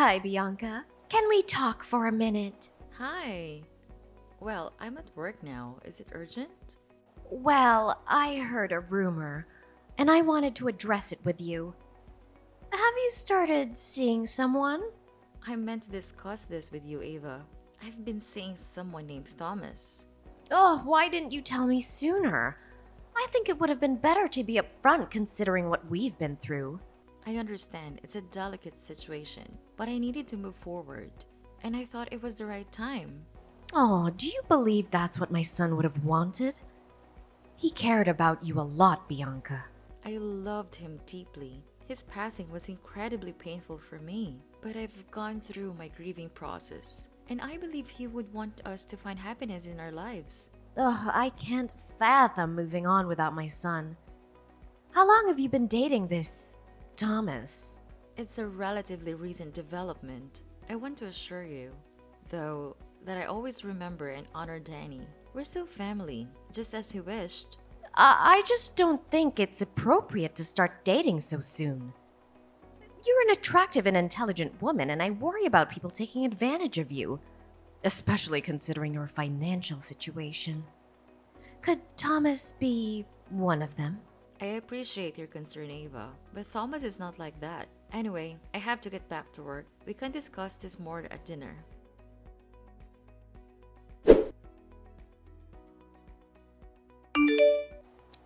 Hi, Bianca. Can we talk for a minute? Hi. Well, I'm at work now. Is it urgent? Well, I heard a rumor, and I wanted to address it with you. Have you started seeing someone? I meant to discuss this with you, Ava. I've been seeing someone named Thomas. Oh, why didn't you tell me sooner? I think it would have been better to be upfront considering what we've been through. I understand it's a delicate situation, but I needed to move forward, and I thought it was the right time. Oh, do you believe that's what my son would have wanted? He cared about you a lot, Bianca. I loved him deeply. His passing was incredibly painful for me, but I've gone through my grieving process, and I believe he would want us to find happiness in our lives. Ugh, I can't fathom moving on without my son. How long have you been dating this Thomas? It's a relatively recent development. I want to assure you, though, that I always remember and honor Danny. We're still family, just as he wished. I just don't think it's appropriate to start dating so soon. You're an attractive and intelligent woman, and I worry about people taking advantage of you, especially considering your financial situation. Could Thomas be one of them? I appreciate your concern, Ava, but Thomas is not like that. Anyway, I have to get back to work. We can discuss this more at dinner.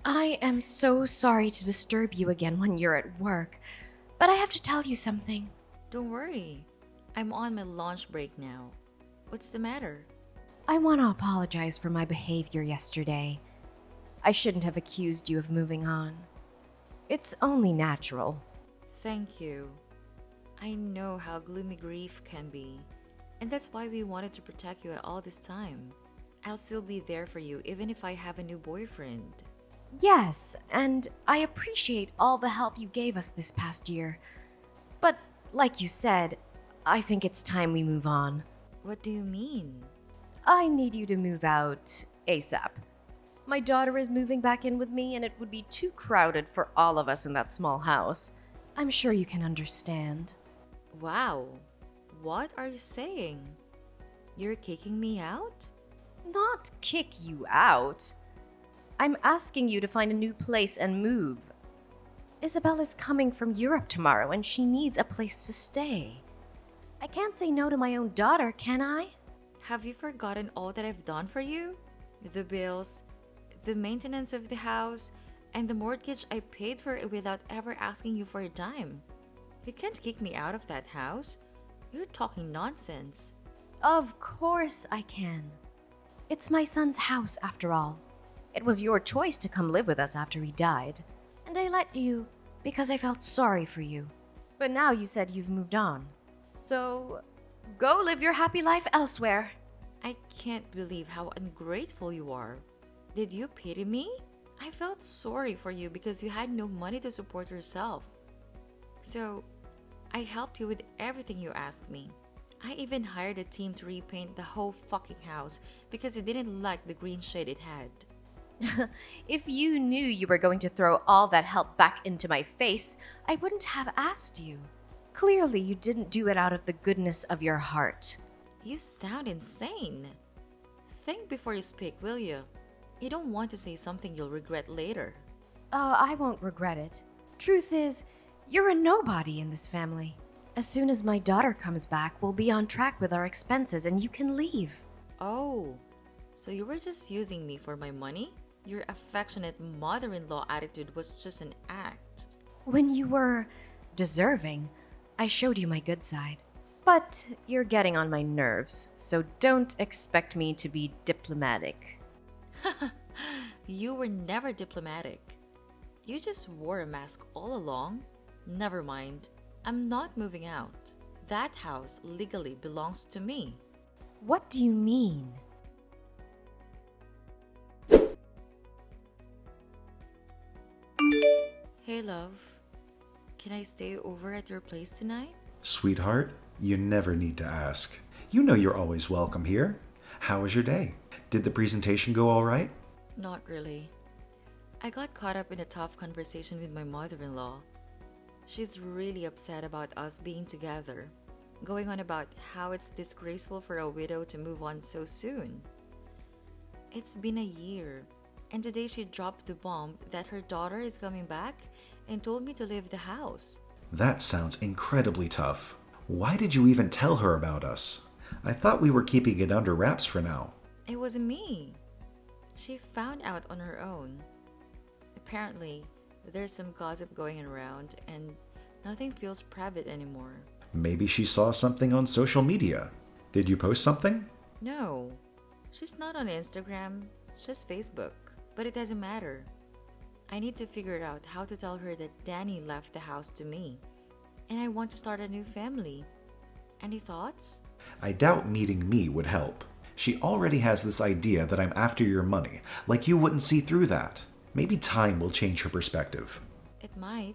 I am so sorry to disturb you again when you're at work, but I have to tell you something. Don't worry. I'm on my lunch break now. What's the matter? I want to apologize for my behavior yesterday. I shouldn't have accused you of moving on. It's only natural. Thank you. I know how gloomy grief can be, and that's why we wanted to protect you at all this time. I'll still be there for you even if I have a new boyfriend. Yes, and I appreciate all the help you gave us this past year. But, like you said, I think it's time we move on. What do you mean? I need you to move out ASAP. My daughter is moving back in with me, and it would be too crowded for all of us in that small house. I'm sure you can understand. Wow. What are you saying? You're kicking me out? Not kick you out. I'm asking you to find a new place and move. Isabelle is coming from Europe tomorrow, and she needs a place to stay. I can't say no to my own daughter, can I? Have you forgotten all that I've done for you? The bills, the maintenance of the house, and the mortgage I paid for it without ever asking you for a dime. You can't kick me out of that house. You're talking nonsense. Of course I can. It's my son's house, after all. It was your choice to come live with us after he died, and I let you because I felt sorry for you. But now you said you've moved on. So, go live your happy life elsewhere. I can't believe how ungrateful you are. Did you pity me? I felt sorry for you because you had no money to support yourself. So, I helped you with everything you asked me. I even hired a team to repaint the whole fucking house because you didn't like the green shade it had. If you knew you were going to throw all that help back into my face, I wouldn't have asked you. Clearly, you didn't do it out of the goodness of your heart. You sound insane. Think before you speak, will you? You don't want to say something you'll regret later. I won't regret it. Truth is, you're a nobody in this family. As soon as my daughter comes back, we'll be on track with our expenses and you can leave. Oh, so you were just using me for my money? Your affectionate mother-in-law attitude was just an act. When you were deserving, I showed you my good side. But you're getting on my nerves, so don't expect me to be diplomatic. You were never diplomatic. You just wore a mask all along. Never mind. I'm not moving out. That house legally belongs to me. What do you mean? Hey, love. Can I stay over at your place tonight? Sweetheart, you never need to ask. You know you're always welcome here. How was your day? Did the presentation go all right? Not really. I got caught up in a tough conversation with my mother-in-law. She's really upset about us being together. going on about how it's disgraceful for a widow to move on so soon. It's been a year, and today she dropped the bomb that her daughter is coming back and told me to leave the house. That sounds incredibly tough. Why did you even tell her about us? I thought we were keeping it under wraps for now. It wasn't me. She found out on her own. Apparently, there's some gossip going around and nothing feels private anymore. Maybe she saw something on social media. Did you post something? No, she's not on Instagram, just Facebook. But it doesn't matter. I need to figure out how to tell her that Danny left the house to me, and I want to start a new family. Any thoughts? I doubt meeting me would help. She already has this idea that I'm after your money, like you wouldn't see through that. Maybe time will change her perspective. It might.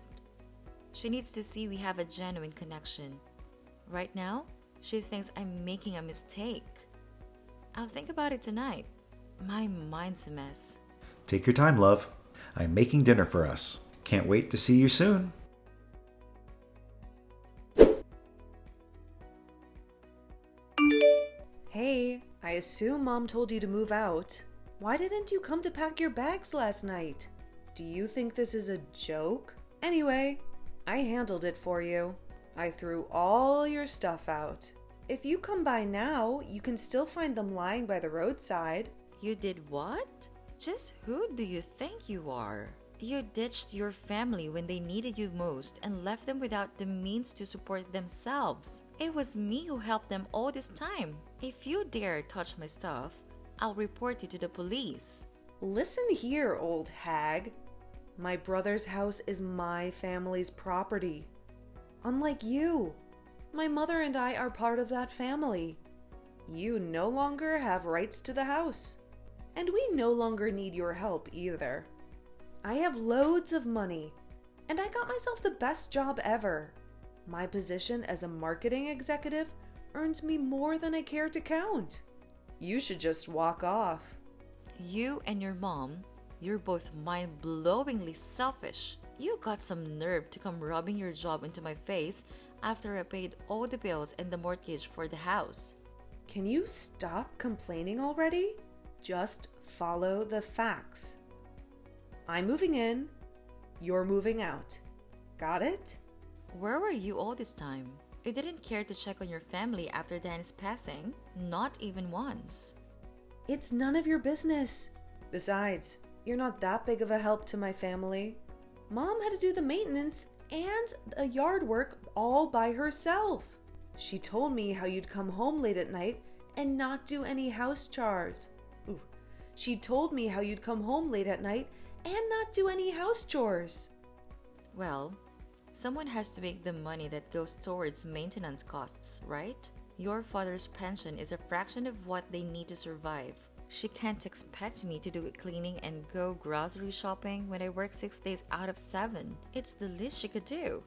She needs to see we have a genuine connection. Right now, she thinks I'm making a mistake. I'll think about it tonight. My mind's a mess. Take your time, love. I'm making dinner for us. Can't wait to see you soon. Hey, I assume Mom told you to move out. Why didn't you come to pack your bags last night? Do you think this is a joke? Anyway, I handled it for you. I threw all your stuff out. If you come by now, you can still find them lying by the roadside. You did what? Just who do you think you are? You ditched your family when they needed you most and left them without the means to support themselves. It was me who helped them all this time. If you dare touch my stuff, I'll report you to the police. Listen here, old hag. My brother's house is my family's property. Unlike you, my mother and I are part of that family. You no longer have rights to the house. And we no longer need your help either. I have loads of money, and I got myself the best job ever. My position as a marketing executive earns me more than I care to count. You should just walk off. You and your mom, you're both mind-blowingly selfish. You got some nerve to come rubbing your job into my face after I paid all the bills and the mortgage for the house. Can you stop complaining already? Just follow the facts. I'm moving in, you're moving out. Got it? Where were you all this time? You didn't care to check on your family after Dan's passing, not even once. It's none of your business. Besides, you're not that big of a help to my family. Mom had to do the maintenance and the yard work all by herself. She told me how you'd come home late at night and not do any house chores. She told me how you'd come home late at night and not do any house chores. Well, someone has to make the money that goes towards maintenance costs, right? Your father's pension is a fraction of what they need to survive. She can't expect me to do cleaning and go grocery shopping when I work 6 days out of 7. It's the least she could do.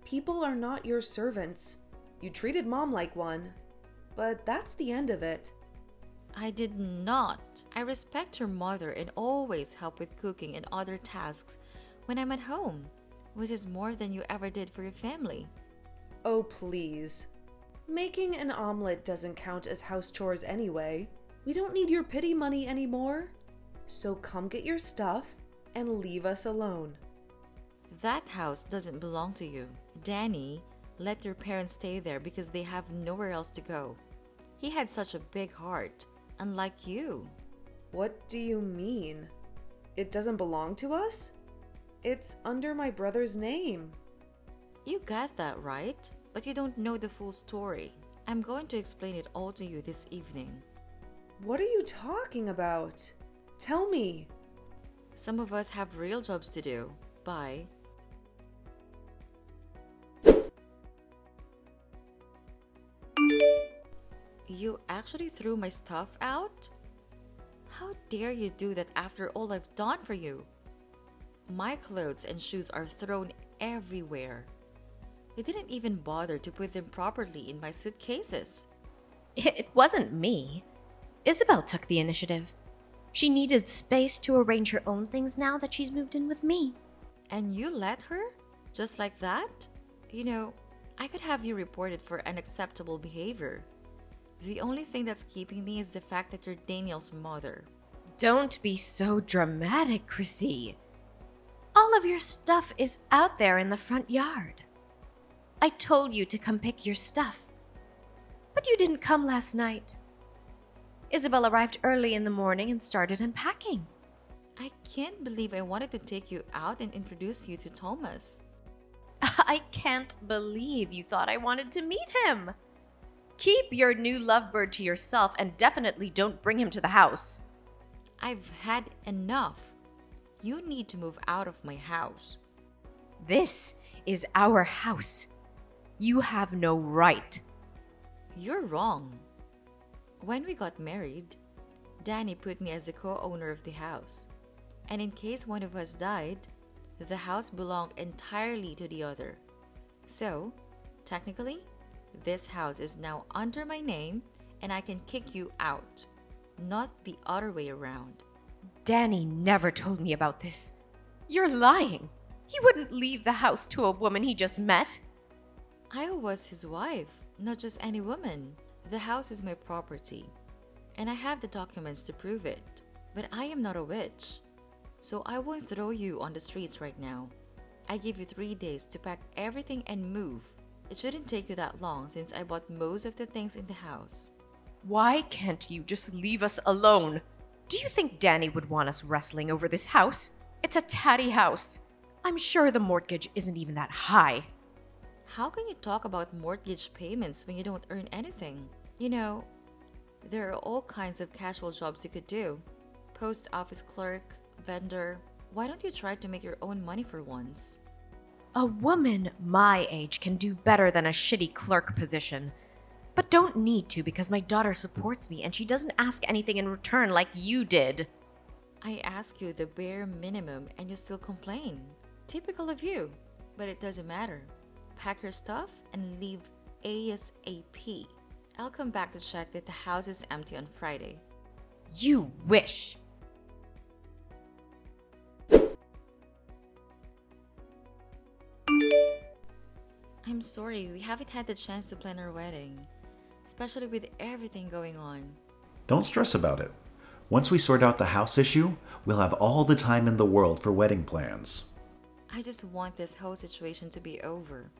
People are not your servants. You treated Mom like one. But that's the end of it. I did not. I respect her mother and always help with cooking and other tasks when I'm at home, which is more than you ever did for your family. Oh, please. Making an omelet doesn't count as house chores anyway. We don't need your pity money anymore. So come get your stuff and leave us alone. That house doesn't belong to you. Danny let your parents stay there because they have nowhere else to go. He had such a big heart, unlike you. What do you mean? It doesn't belong to us? It's under my brother's name. You got that right, but you don't know the full story. I'm going to explain it all to you this evening. What are you talking about? Tell me. Some of us have real jobs to do. Bye. You actually threw my stuff out? How dare you do that after all I've done for you? My clothes and shoes are thrown everywhere. You didn't even bother to put them properly in my suitcases. It wasn't me. Isabelle took the initiative. She needed space to arrange her own things now that she's moved in with me. And you let her? Just like that? You know, I could have you reported for unacceptable behavior. The only thing that's keeping me is the fact that you're Daniel's mother. Don't be so dramatic, Chrissy. All of your stuff is out there in the front yard. I told you to come pick your stuff, but you didn't come last night. Isabelle arrived early in the morning and started unpacking. I can't believe I wanted to take you out and introduce you to Thomas. I can't believe you thought I wanted to meet him. Keep your new lovebird to yourself and definitely don't bring him to the house. I've had enough. You need to move out of my house. This is our house. You have no right. You're wrong. When we got married, Danny put me as the co-owner of the house. And in case one of us died, the house belonged entirely to the other. So, technically, this house is now under my name and I can kick you out, not the other way around. Danny never told me about this. You're lying. He wouldn't leave the house to a woman he just met. I was his wife, not just any woman. The house is my property, and I have the documents to prove it. But I am not a witch, so I won't throw you on the streets right now. I give you 3 days to pack everything and move. It shouldn't take you that long since I bought most of the things in the house. Why can't you just leave us alone? Do you think Danny would want us wrestling over this house? It's a tatty house. I'm sure the mortgage isn't even that high. How can you talk about mortgage payments when you don't earn anything? You know, there are all kinds of casual jobs you could do. Post office clerk, vendor. Why don't you try to make your own money for once? A woman my age can do better than a shitty clerk position. But don't need to because my daughter supports me and she doesn't ask anything in return like you did. I ask you the bare minimum and you still complain. Typical of you, but it doesn't matter. Pack your stuff and leave ASAP. I'll come back to check that the house is empty on Friday. You wish. I'm sorry, we haven't had the chance to plan our wedding, especially with everything going on. Don't stress about it. Once we sort out the house issue, we'll have all the time in the world for wedding plans. I just want this whole situation to be over.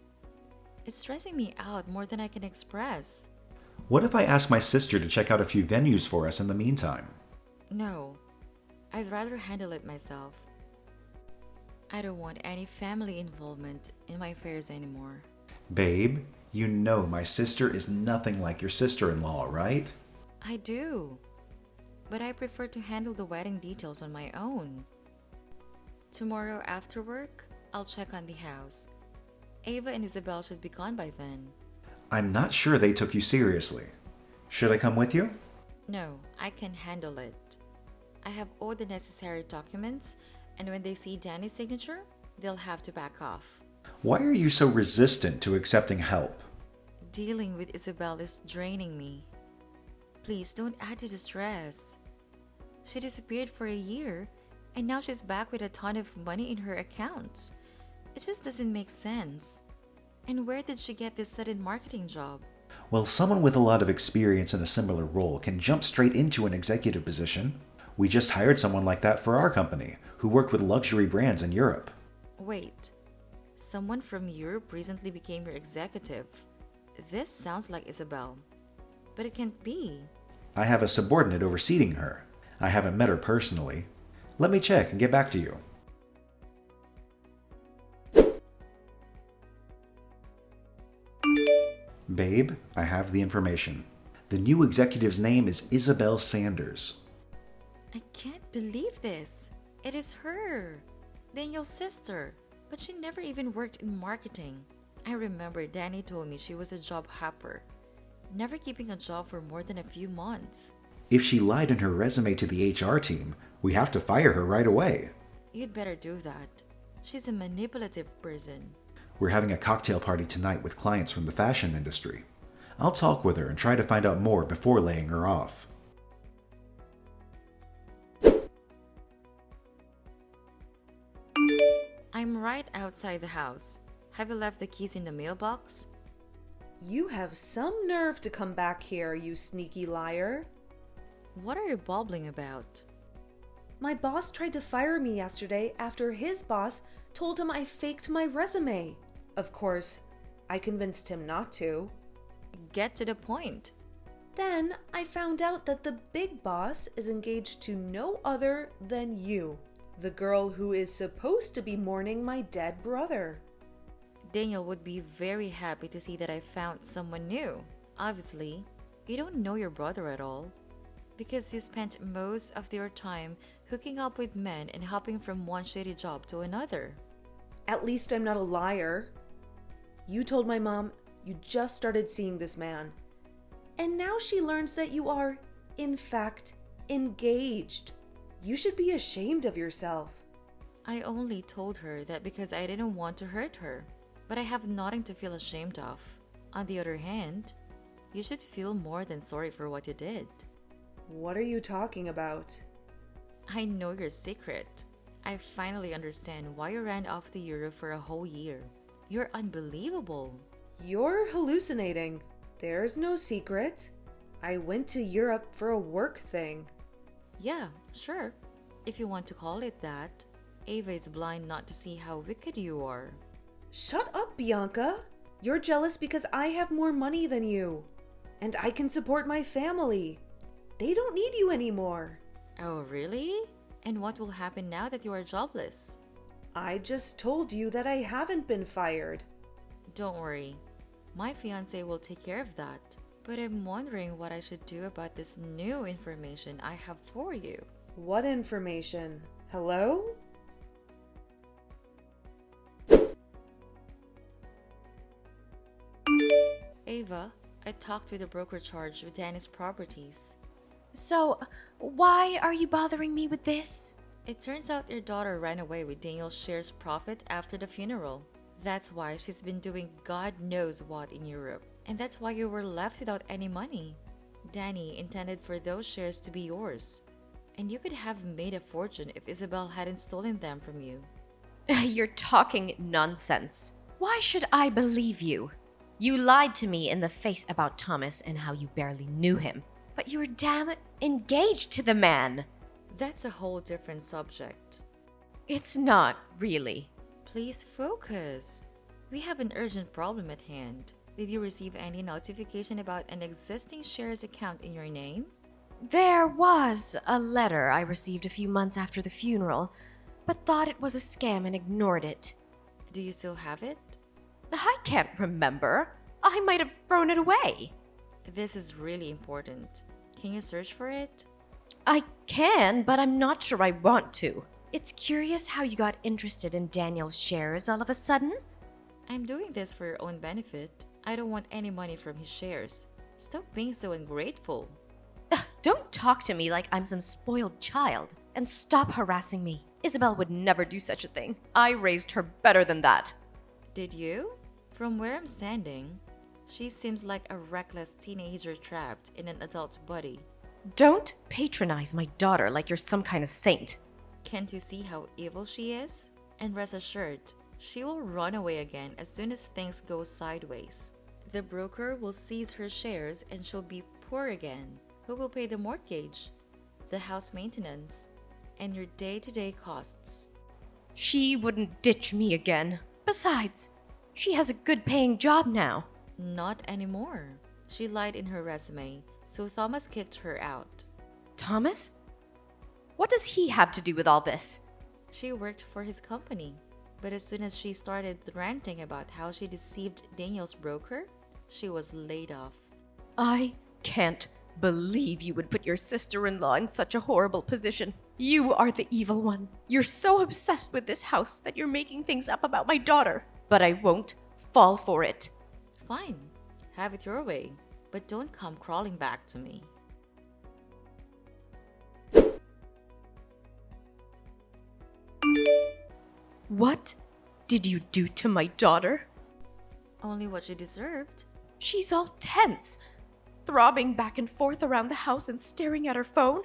It's stressing me out more than I can express. What if I ask my sister to check out a few venues for us in the meantime? No, I'd rather handle it myself. I don't want any family involvement in my affairs anymore. Babe, you know my sister is nothing like your sister-in-law, right? I do, but I prefer to handle the wedding details on my own. Tomorrow after work, I'll check on the house. Ava and Isabelle should be gone by then. I'm not sure they took you seriously. Should I come with you? No, I can handle it. I have all the necessary documents, and when they see Danny's signature, they'll have to back off. Why are you so resistant to accepting help? Dealing with Isabelle is draining me. Please don't add to the stress. She disappeared for a year, and now she's back with a ton of money in her accounts. It just doesn't make sense. And where did she get this sudden marketing job? Well, someone with a lot of experience in a similar role can jump straight into an executive position. We just hired someone like that for our company, who worked with luxury brands in Europe. Wait, someone from Europe recently became your executive. This sounds like Isabelle, but it can't be. I have a subordinate overseeing her. I haven't met her personally. Let me check and get back to you. Babe, I have the information. The new executive's name is Isabelle Sanders. I can't believe this. It is her, Daniel's sister, but she never even worked in marketing. I remember Danny told me she was a job hopper, never keeping a job for more than a few months. If she lied in her resume to the HR team, we have to fire her right away. You'd better do that. She's a manipulative person. We're having a cocktail party tonight with clients from the fashion industry. I'll talk with her and try to find out more before laying her off. I'm right outside the house. Have you left the keys in the mailbox? You have some nerve to come back here, you sneaky liar. What are you babbling about? My boss tried to fire me yesterday after his boss told him I faked my resume. Of course, I convinced him not to. Get to the point. Then I found out that the big boss is engaged to no other than you, the girl who is supposed to be mourning my dead brother. Daniel would be very happy to see that I found someone new. Obviously, you don't know your brother at all, because you spent most of your time hooking up with men and hopping from one shady job to another. At least I'm not a liar. You told my mom you just started seeing this man. And now she learns that you are, in fact, engaged. You should be ashamed of yourself. I only told her that because I didn't want to hurt her, but I have nothing to feel ashamed of. On the other hand, you should feel more than sorry for what you did. What are you talking about? I know your secret. I finally understand why you ran off to Europe for a whole year. You're unbelievable. You're hallucinating. There's no secret. I went to Europe for a work thing. Yeah, sure. If you want to call it that. Ava is blind not to see how wicked you are. Shut up, Bianca. You're jealous because I have more money than you. And I can support my family. They don't need you anymore. Oh, really? And what will happen now that you are jobless? I just told you that I haven't been fired. Don't worry. My fiancé will take care of that. But I'm wondering what I should do about this new information I have for you. What information? Hello? Ava, I talked with the broker charged with Danny's properties. So, why are you bothering me with this? It turns out your daughter ran away with Daniel's shares profit after the funeral. That's why she's been doing God knows what in Europe. And that's why you were left without any money. Danny intended for those shares to be yours. And you could have made a fortune if Isabelle hadn't stolen them from you. You're talking nonsense. Why should I believe you? You lied to me in the face about Thomas and how you barely knew him. But you were damn engaged to the man. That's a whole different subject. It's not, really. Please focus. We have an urgent problem at hand. Did you receive any notification about an existing shares account in your name? There was a letter I received a few months after the funeral, but thought it was a scam and ignored it. Do you still have it? I can't remember. I might have thrown it away. This is really important. Can you search for it? I can, but I'm not sure I want to. It's curious how you got interested in Daniel's shares all of a sudden. I'm doing this for your own benefit. I don't want any money from his shares. Stop being so ungrateful. Don't talk to me like I'm some spoiled child. And stop harassing me. Isabelle would never do such a thing. I raised her better than that. Did you? From where I'm standing, she seems like a reckless teenager trapped in an adult's body. Don't patronize my daughter like you're some kind of saint. Can't you see how evil she is? And rest assured, she will run away again as soon as things go sideways. The broker will seize her shares and she'll be poor again. Who will pay the mortgage, the house maintenance, and your day-to-day costs? She wouldn't ditch me again. Besides, she has a good paying job now. Not anymore. She lied in her resume, so Thomas kicked her out. Thomas? What does he have to do with all this? She worked for his company, but as soon as she started ranting about how she deceived Daniel's broker, she was laid off. I can't believe you would put your sister-in-law in such a horrible position. You are the evil one. You're so obsessed with this house that you're making things up about my daughter. But I won't fall for it. Fine, have it your way, but don't come crawling back to me. What did you do to my daughter? Only what she deserved. She's all tense, throbbing back and forth around the house and staring at her phone.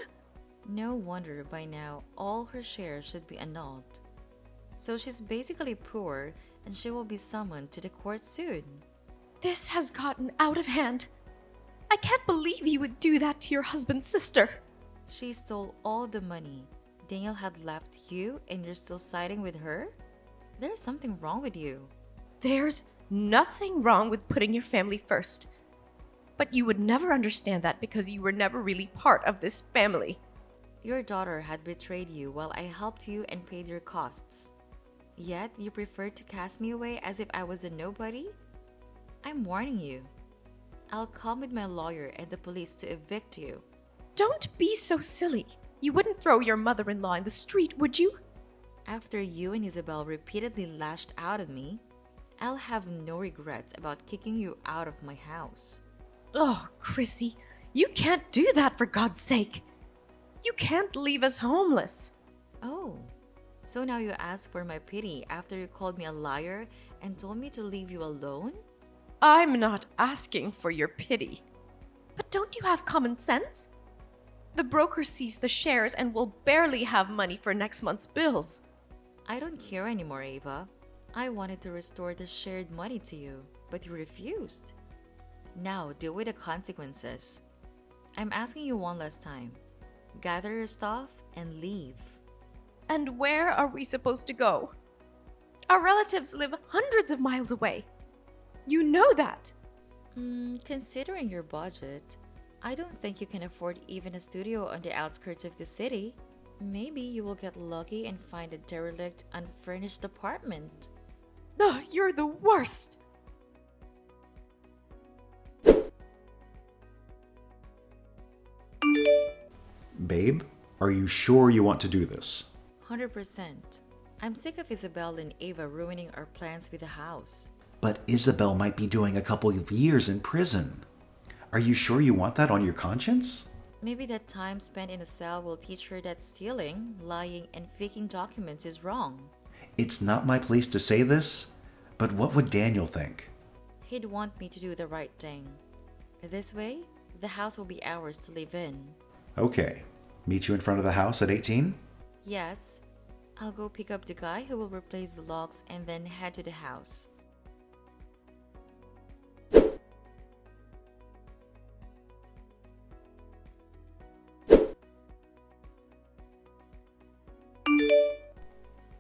No wonder by now all her shares should be annulled. So she's basically poor and she will be summoned to the court soon. This has gotten out of hand. I can't believe you would do that to your husband's sister. She stole all the money Daniel had left you and you're still siding with her? There's something wrong with you. There's nothing wrong with putting your family first. But you would never understand that because you were never really part of this family. Your daughter had betrayed you while I helped you and paid your costs. Yet you preferred to cast me away as if I was a nobody? I'm warning you. I'll come with my lawyer and the police to evict you. Don't be so silly. You wouldn't throw your mother-in-law in the street, would you? After you and Isabelle repeatedly lashed out at me, I'll have no regrets about kicking you out of my house. Oh, Chrissy, you can't do that for God's sake. You can't leave us homeless. Oh, so now you ask for my pity after you called me a liar and told me to leave you alone? I'm not asking for your pity. But don't you have common sense? The broker sees the shares and will barely have money for next month's bills. I don't care anymore, Ava. I wanted to restore the shared money to you, but you refused. Now deal with the consequences. I'm asking you one last time. Gather your stuff and leave. And where are we supposed to go? Our relatives live hundreds of miles away. You know that. Considering your budget, I don't think you can afford even a studio on the outskirts of the city. Maybe you will get lucky and find a derelict, unfurnished apartment. Ugh, you're the worst. Babe, are you sure you want to do this? 100%. I'm sick of Isabelle and Ava ruining our plans with the house. But Isabelle might be doing a couple of years in prison. Are you sure you want that on your conscience? Maybe that time spent in a cell will teach her that stealing, lying, and faking documents is wrong. It's not my place to say this, but what would Daniel think? He'd want me to do the right thing. This way, the house will be ours to live in. Okay, meet you in front of the house at 18? Yes, I'll go pick up the guy who will replace the locks and then head to the house.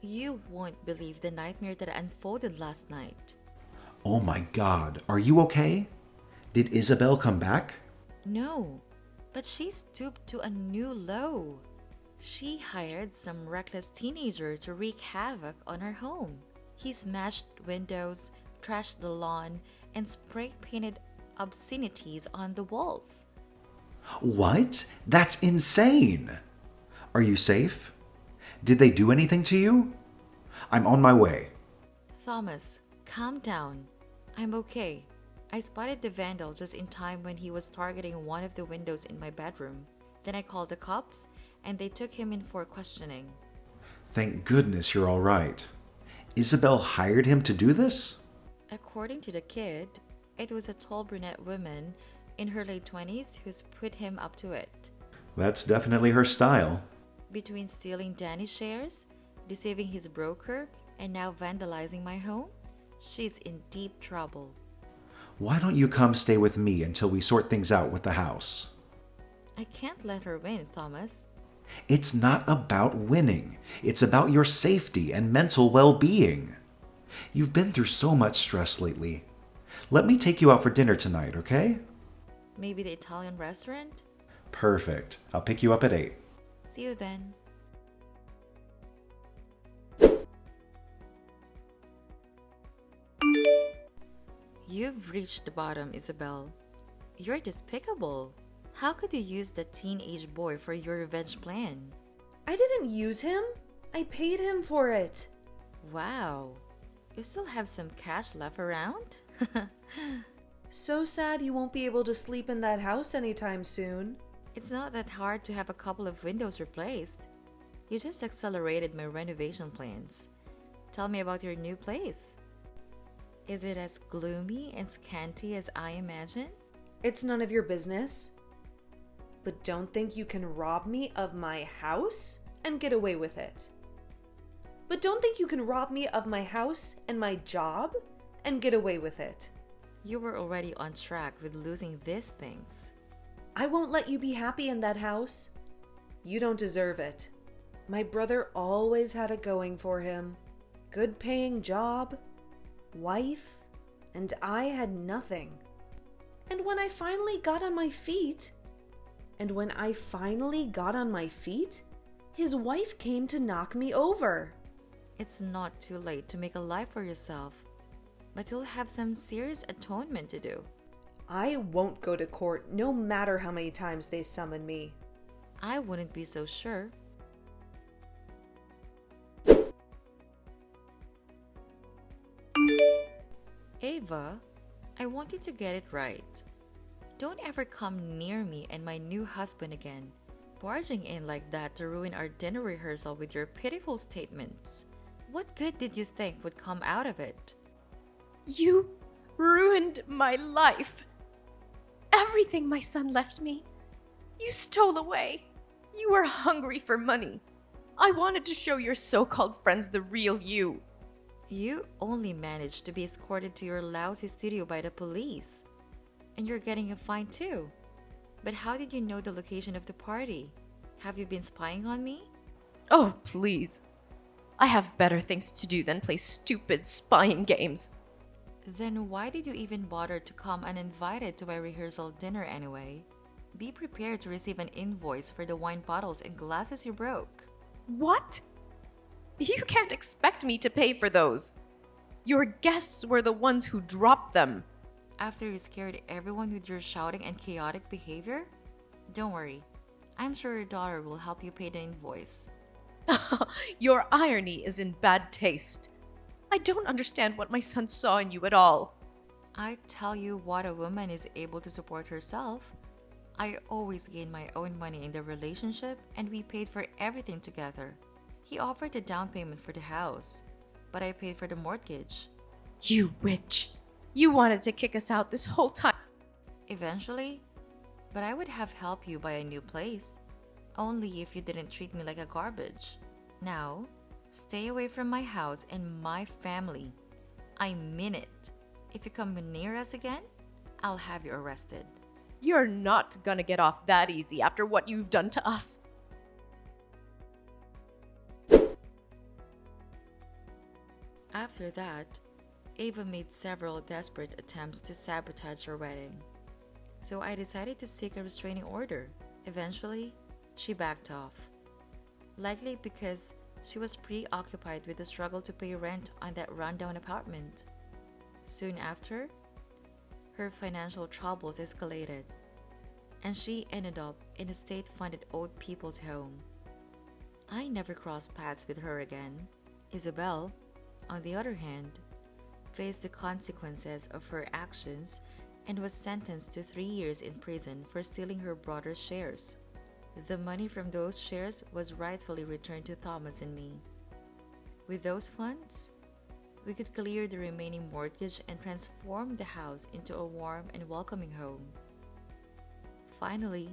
You won't believe the nightmare that unfolded last night. Oh my God, are you okay? Did Isabelle come back? No, but she stooped to a new low. She hired some reckless teenager to wreak havoc on her home. He smashed windows, trashed the lawn, and spray-painted obscenities on the walls. What? That's insane! Are you safe? Did they do anything to you? I'm on my way. Thomas, calm down. I'm okay. I spotted the vandal just in time when he was targeting one of the windows in my bedroom. Then I called the cops, and they took him in for questioning. Thank goodness you're all right. Isabelle hired him to do this? According to the kid, it was a tall brunette woman in her late 20s who's put him up to it. That's definitely her style. Between stealing Danny's shares, deceiving his broker, and now vandalizing my home, she's in deep trouble. Why don't you come stay with me until we sort things out with the house? I can't let her win, Thomas. It's not about winning. It's about your safety and mental well-being. You've been through so much stress lately. Let me take you out for dinner tonight, okay? Maybe the Italian restaurant? Perfect. I'll pick you up at 8. See you then. You've reached the bottom, Isabelle. You're despicable. How could you use that teenage boy for your revenge plan? I didn't use him. I paid him for it. Wow. You still have some cash left around? So sad you won't be able to sleep in that house anytime soon. It's not that hard to have a couple of windows replaced. You just accelerated my renovation plans. Tell me about your new place. Is it as gloomy and scanty as I imagine? It's none of your business. But don't think you can rob me of my house and get away with it. But don't think you can rob me of my house and my job and get away with it. You were already on track with losing these things. I won't let you be happy in that house. You don't deserve it. My brother always had it going for him. Good paying job, wife, and I had nothing. And when I finally got on my feet, his wife came to knock me over. It's not too late to make a life for yourself, but you'll have some serious atonement to do. I won't go to court no matter how many times they summon me. I wouldn't be so sure. Ava, I want you to get it right. Don't ever come near me and my new husband again, barging in like that to ruin our dinner rehearsal with your pitiful statements. What good did you think would come out of it? You ruined my life. Everything my son left me, you stole away. You were hungry for money. I wanted to show your so-called friends the real you. You only managed to be escorted to your lousy studio by the police. And you're getting a fine too. But how did you know the location of the party? Have you been spying on me? Oh, please. I have better things to do than play stupid spying games. Then why did you even bother to come uninvited to my rehearsal dinner anyway? Be prepared to receive an invoice for the wine bottles and glasses you broke. What? You can't expect me to pay for those. Your guests were the ones who dropped them. After you scared everyone with your shouting and chaotic behavior? Don't worry. I'm sure your daughter will help you pay the invoice. Your irony is in bad taste. I don't understand what my son saw in you at all. I tell you what, a woman is able to support herself. I always gain my own money in the relationship, and we paid for everything together. He offered a down payment for the house, but I paid for the mortgage. You witch. You wanted to kick us out this whole time. Eventually, but I would have helped you buy a new place, only if you didn't treat me like a garbage. Now, stay away from my house and my family. I mean it. If you come near us again, I'll have you arrested. You're not gonna get off that easy after what you've done to us. After that, Ava made several desperate attempts to sabotage our wedding. So I decided to seek a restraining order. Eventually, she backed off. Likely because she was preoccupied with the struggle to pay rent on that rundown apartment. Soon after, her financial troubles escalated, and she ended up in a state-funded old people's home. I never crossed paths with her again. Isabelle, on the other hand, faced the consequences of her actions and was sentenced to 3 years in prison for stealing her brother's shares. The money from those shares was rightfully returned to Thomas and me. With those funds, we could clear the remaining mortgage and transform the house into a warm and welcoming home. Finally,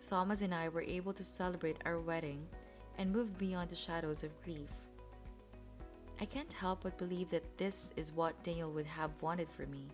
Thomas and I were able to celebrate our wedding and move beyond the shadows of grief. I can't help but believe that this is what Daniel would have wanted for me.